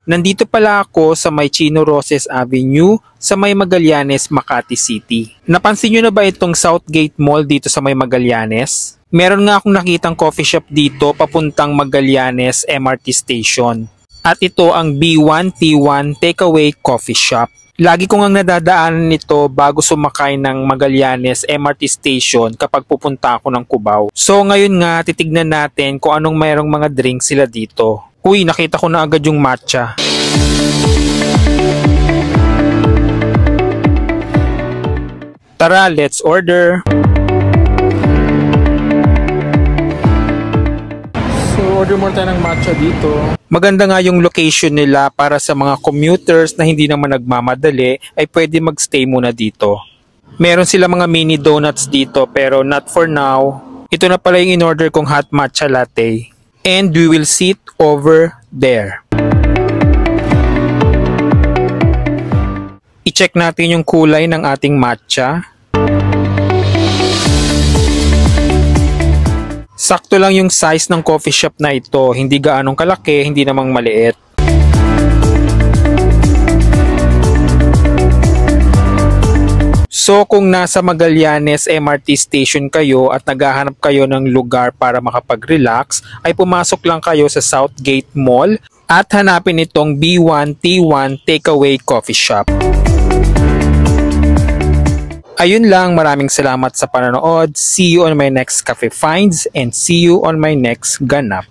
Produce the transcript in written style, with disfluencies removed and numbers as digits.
Nandito pala ako sa may Chino Roces Avenue sa may Magallanes, Makati City. Napansin nyo na ba itong Southgate Mall dito sa may Magallanes? Meron nga akong nakitang coffee shop dito papuntang Magallanes MRT Station. At ito ang B1T1 Takeaway Coffee Shop. Lagi ko ngang nadadaanan nito bago sumakay ng Magallanes MRT Station kapag pupunta ako ng Cubao. So ngayon nga titignan natin kung anong mayroong mga drinks sila dito. Uy, nakita ko na agad yung matcha. Tara, let's order. So, order muna tayo ng matcha dito. Maganda nga yung location nila para sa mga commuters na hindi naman nagmamadali ay pwede magstay muna dito. Meron sila mga mini donuts dito pero not for now. Ito na pala yung in-order kong hot matcha latte. And we will sit over there. I-check natin yung kulay ng ating matcha. Sakto lang yung size ng coffee shop na ito. Hindi gaanong kalaki, hindi namang maliit. So kung nasa Magallanes MRT Station kayo at naghahanap kayo ng lugar para makapag-relax, ay pumasok lang kayo sa Southgate Mall at hanapin itong B1T1 Takeaway Coffee Shop. Ayun lang, maraming salamat sa panonood. See you on my next Cafe Finds and see you on my next ganap.